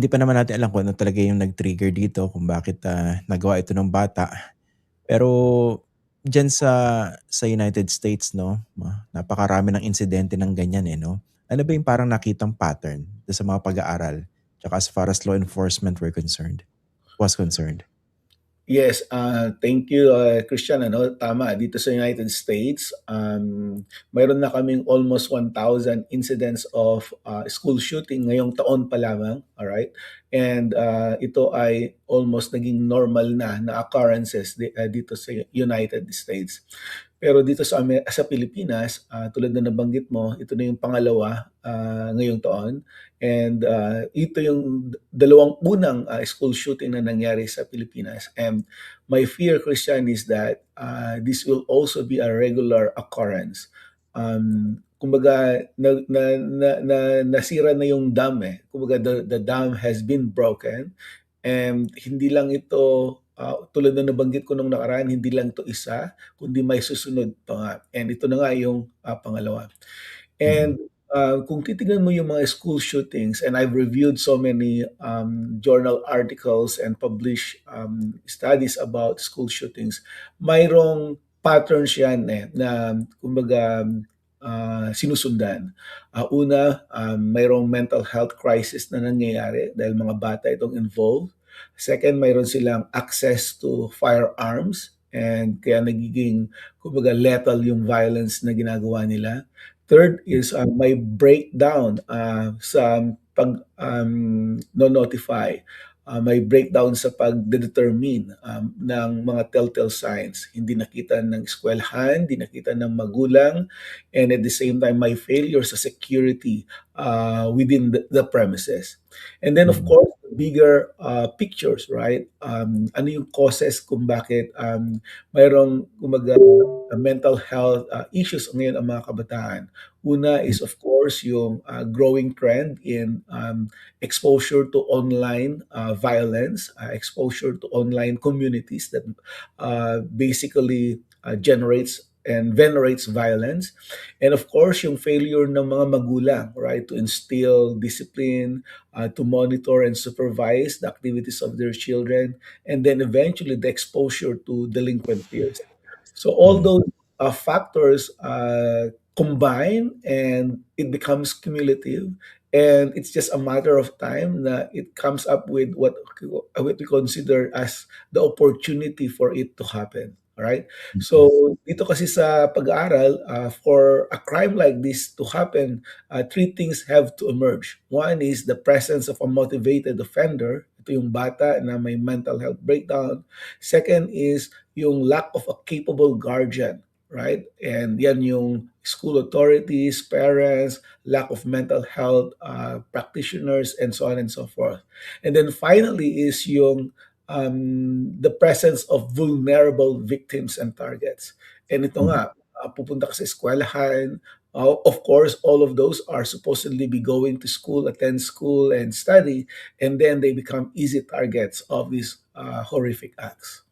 Hindi pa naman natin alam kung ano talaga yung nag-trigger dito, kung bakit, nagawa ito ng bata. Pero diyan sa United States 'no, napakarami ng insidente ng ganyan, eh, 'no? Ano ba yung parang nakitang pattern dun sa mga pag-aaral, tsaka as far as law enforcement was concerned? Yes, thank you, Christian. Ano, tama, dito sa United States, mayroon na kaming almost 1,000 incidents of school shooting ngayong taon pa lamang, alright? And ito ay almost naging normal na occurrences dito sa United States. Pero dito sa Pilipinas, tulad na nabanggit mo, ito na yung pangalawa ngayong taon. And ito yung dalawang unang school shooting na nangyari sa Pilipinas. And my fear, Christian, is that this will also be a regular occurrence. Kumbaga, nasira na yung dam eh. Kumbaga, the dam has been broken. And hindi lang ito, tulad na nabanggit ko nung nakaraan, hindi lang ito isa, kundi may susunod pa nga. And ito na nga yung pangalawa. Mm. And kung titignan mo yung mga school shootings, and I've reviewed so many journal articles and published studies about school shootings, mayroong patterns yan eh, na kumbaga sinusundan. Una, mayroong mental health crisis na nangyayari dahil mga bata itong involved. Second, mayroon silang access to firearms and kaya nagiging kumbaga lethal yung violence na ginagawa nila. Third is may breakdown sa pag no-notify. May breakdown sa pag-determine ng mga telltale signs. Hindi nakita ng eskwelahan, hindi nakita ng magulang, and at the same time may failure sa security within the premises. And then of Mm. course, bigger pictures, right? Ano yung causes kung bakit mayroong kumaga mental health issues ngayon ang mga kabataan. Una is of course yung growing trend in exposure to online violence, exposure to online communities that basically generates and venerates violence. And of course, yung failure ng mga magulang, right, to instill discipline, to monitor and supervise the activities of their children, and then eventually the exposure to delinquent peers. So all Mm. those factors combine and it becomes cumulative, and it's just a matter of time that it comes up with what we consider as the opportunity for it to happen. All right. So Mm. dito kasi sa pag-aaral, for a crime like this to happen, three things have to emerge. One is the presence of a motivated offender. Ito yung bata na may mental health breakdown. Second is yung lack of a capable guardian, right? And yan yung school authorities, parents, lack of mental health practitioners, and so on and so forth. And then finally is yung the presence of vulnerable victims and targets. And ito Mm. nga, pupunta ka sa eskwelahan, of course, all of those are supposedly be going to school, attend school, and study, and then they become easy targets of these horrific acts.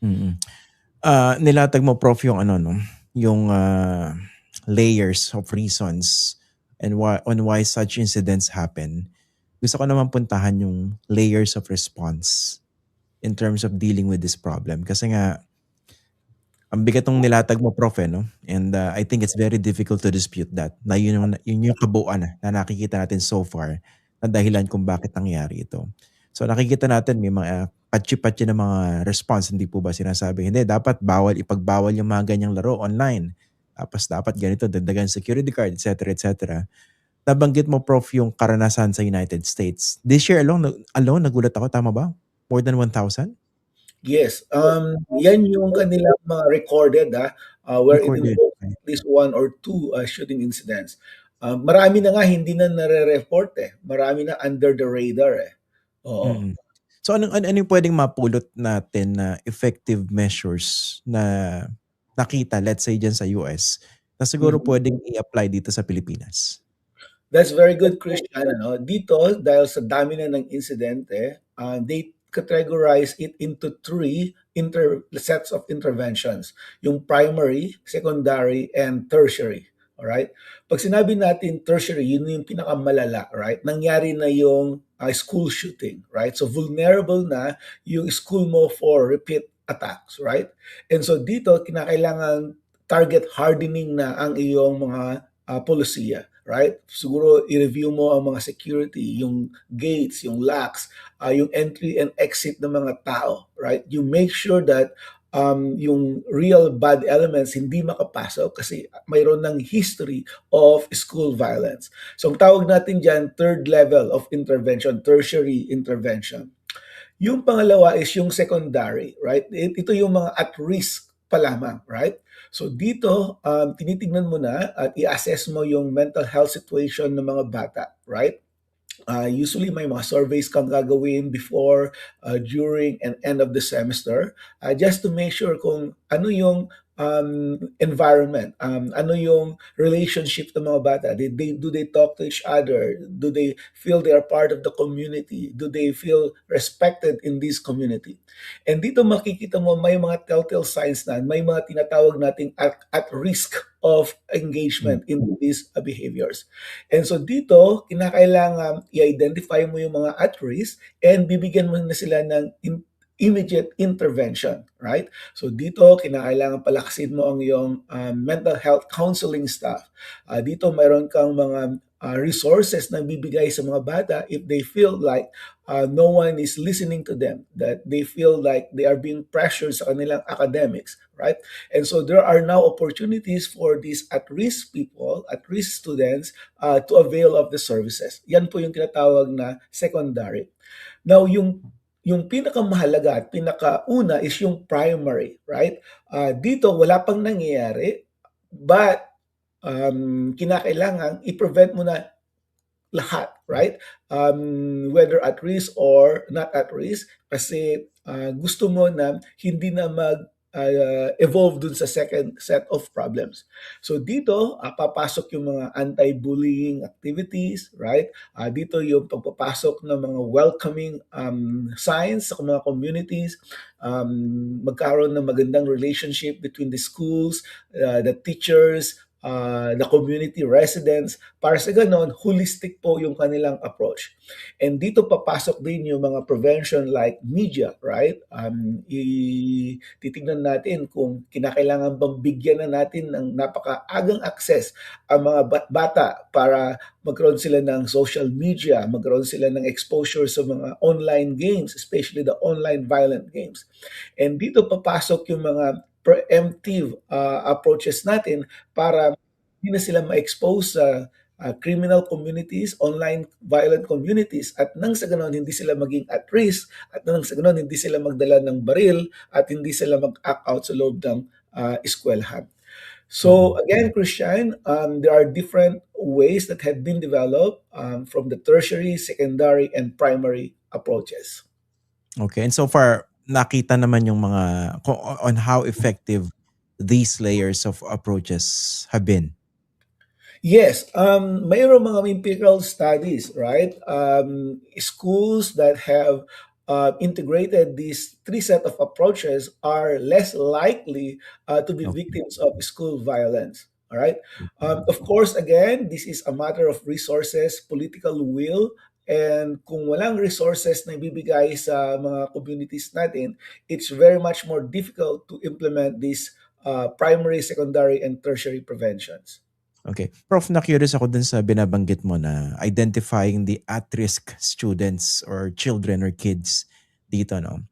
Mm. Nilatag mo prof yung ano 'no, yung, layers of reasons and why such incidents happen. Gusto ko naman puntahan yung layers of response in terms of dealing with this problem kasi nga ang bigat nung nilatag mo prof, eh, 'no, and, I think it's very difficult to dispute that na yun yung kabuuan na nakikita natin so far na dahilan kung bakit nangyari ito. So nakikita natin may mga patsi-patsi na mga response, hindi po ba sinasabi, "Hindi dapat ipagbawal yung mga ganyang laro online. Tapos dapat ganito, dagdagan security guard," et cetera. Nabanggit mo prof yung karanasan sa United States. This year alone nagulat ako, tama ba? More than 1,000? Yes, yan yung kanilang mga recorded where it Recorded, involves okay. at least one or two shooting incidents. Marami na nga hindi na nare-report eh. Marami na under the radar eh. Oo. Mm. So ano yung puwedeng mapulot natin na effective measures na nakita, let's say diyan sa US, na siguro Mhm. puwedeng i-apply dito sa Pilipinas? That's very good, Christian. Ano? Dito, dahil sa dami na ng insidente, they categorize it into three sets of interventions. Yung primary, secondary, and tertiary. Alright? Pag sinabi natin tertiary, yun yung pinakamalala. Right? Nangyari na yung school shooting, right? So vulnerable na yung school mo for repeat attacks, right? And so dito, kinakailangan target hardening na ang iyong mga polisiya, right? Siguro i-review mo ang mga security, yung gates, yung locks, yung entry and exit ng mga tao, right? You make sure that yung real bad elements hindi makapasok kasi mayroon ng history of school violence. So ang tawag natin dyan, third level of intervention, tertiary intervention. Yung pangalawa is yung secondary, right? Ito yung mga at risk pa lamang, right? So dito, tinitignan mo na at i-assess mo yung mental health situation ng mga bata, right? Usually may mga surveys kang gagawin before, during, and end of the semester just to make sure kung ano yung environment, ano yung relationship ng mga bata. Do they talk to each other? Do they feel they are part of the community? Do they feel respected in this community? And dito makikita mo may mga telltale signs na may mga tinatawag nating at risk of engagement in these behaviors. And so dito, kinakailangan i-identify mo yung mga at risk and bibigyan mo na sila ng immediate intervention, right? So dito, kinakailangan palakasin mo ang iyong mental health counseling staff. Dito, mayroon kang mga resources na bibigay sa mga bata if they feel like no one is listening to them, that they feel like they are being pressured sa kanilang academics, right? And so there are now opportunities for these at-risk people, at-risk students, to avail of the services. Yan po yung tinatawag na secondary. Now, yung pinakamahalaga at pinakauna is yung primary, right? Dito, wala pang nangyayari, but kinakailangan i-prevent mo na lahat, right? Whether at risk or not at risk, kasi gusto mo na hindi na evolve dun sa second set of problems. So dito, papasok yung mga anti-bullying activities, right? Dito yung pagpapasok ng mga welcoming signs sa mga communities, magkaroon ng magandang relationship between the schools, the teachers, the community residents, para sa ganon, holistic po yung kanilang approach. And dito papasok din yung mga prevention like media, right? Titignan natin kung kinakailangan bang bigyan na natin ng napakaagang access ang mga bata para magkaroon sila ng social media, magkaroon sila ng exposure sa mga online games, especially the online violent games. And dito papasok yung mga preemptive approaches natin para hindi na sila ma-expose sa criminal communities, online violent communities, at nang sa ganon hindi sila maging at risk, at nang sa ganon hindi sila magdala ng baril, at hindi sila mag-act out sa loob ng eskwelahan. So again, Christian, there are different ways that have been developed from the tertiary, secondary, and primary approaches. Okay, and so far nakita naman yung mga on how effective these layers of approaches have been. Yes, mayroong mga empirical studies, right? Schools that have integrated these three set of approaches are less likely to be Okay. victims of school violence. All right. Of course, again, this is a matter of resources, political will, and kung walang resources na ibibigay sa mga communities natin, it's very much more difficult to implement these primary, secondary, and tertiary preventions. Okay. Prof, na-curious ako dun sa binabanggit mo na identifying the at-risk students or children or kids dito, no?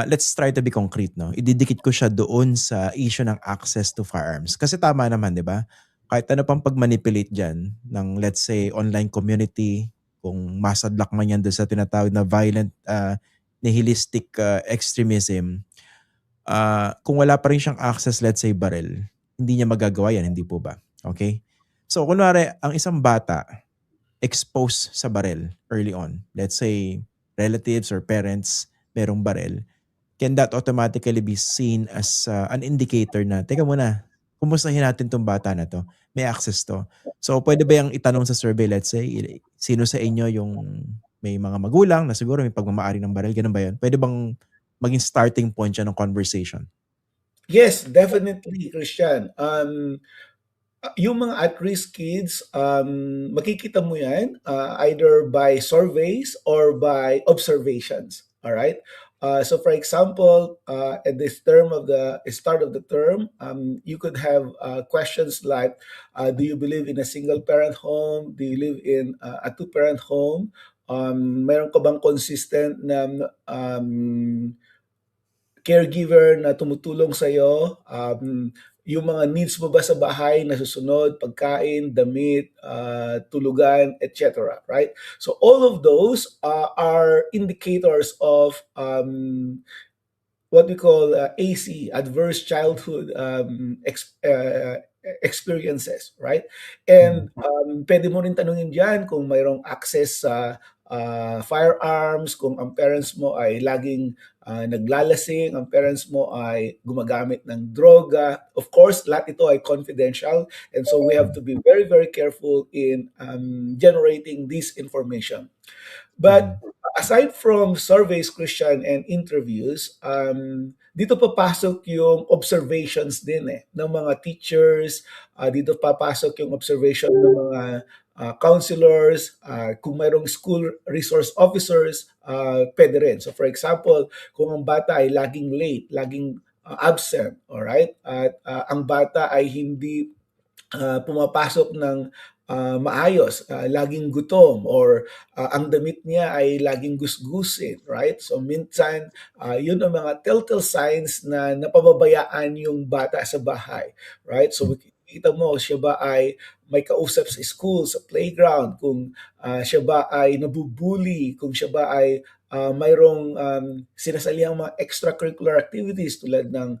Let's try to be concrete, no? Ididikit ko siya doon sa issue ng access to firearms. Kasi tama naman, di ba? Kahit ano pang pag-manipulate dyan ng, let's say, online community, kung masadlak man yan doon sa tinatawag na violent, nihilistic extremism, kung wala pa rin siyang access, let's say, baril, hindi niya magagawa yan, hindi po ba? Okay? So, kunwari, ang isang bata, exposed sa baril early on. Let's say, relatives or parents, merong baril. Can that automatically be seen as an indicator na, teka muna, kumustahin natin tong bata na to? May access to. So, pwede ba yung itanong sa survey, let's say, sino sa inyo yung may mga magulang na siguro may pagmamaari ng baril? Ganun ba yun? Pwede bang maging starting point siya ng conversation? Yes, definitely, Christian. Yung mga at-risk kids, makikita mo yan either by surveys or by observations. All right. So, for example, at this term of the start of the term, you could have questions like, "Do you believe in a single-parent home? Do you live in a two-parent home? Meron ka bang consistent na caregiver na tumutulong sa'yo, yung mga needs mo ba sa bahay nasusunod, pagkain, damit, tulugan, etc. Right? So all of those are indicators of what we call AC, adverse childhood experiences, right? And pwede mo rin tanungin dyan kung mayroong access sa firearms, kung ang parents mo ay laging naglalasing, ang parents mo ay gumagamit ng droga. Of course, lahat ito ay confidential, and so we have to be very, very careful in generating this information. But aside from surveys, Christian, and interviews, dito papasok yung observations din ng mga teachers, dito papasok yung observation ng mga counselors, kung mayroong school resource officers, pwede rin. So for example, kung ang bata ay laging late, laging absent, alright, at ang bata ay hindi pumapasok ng maayos, laging gutom, or ang damit niya ay laging gusgusin, right? So minsan, yun ang mga telltale signs na napababayaan yung bata sa bahay, right? So makikita mo, siya ba ay may kausap sa school, sa playground, kung siya ba ay nabubuli, kung siya ba ay mayroong sinasalihang mga extracurricular activities tulad ng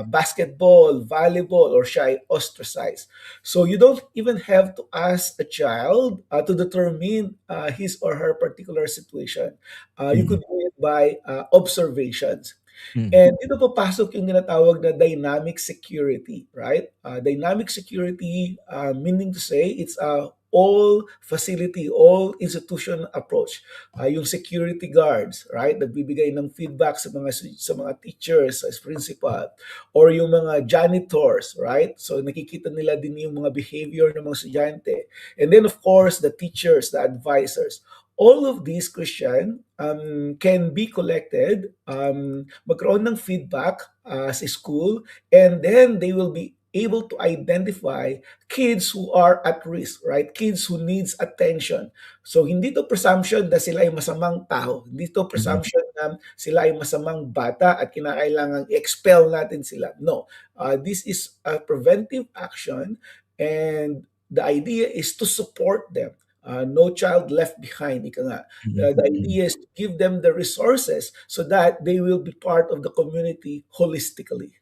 basketball, volleyball, or siya ay ostracized. So you don't even have to ask a child to determine his or her particular situation. You could do it by observations. And dito papasok yung tinatawag na dynamic security, right? Dynamic security, meaning to say, it's a all facility, all institution approach. Yung security guards, right? Nagbibigay ng feedback sa mga teachers, sa principal, or yung mga janitors, right? So nakikita nila din yung mga behavior ng mga estudyante. And then of course, the teachers, the advisors. All of these, Christian, can be collected, magkaroon ng feedback sa school, and then they will be able to identify kids who are at risk, right? Kids who needs attention. So hindi to presumption na sila ay masamang tao. Hindi to presumption na sila ay masamang bata at kinakailangang expel natin sila. No. This is a preventive action, and the idea is to support them. No child left behind, ika nga. The idea is to give them the resources so that they will be part of the community holistically.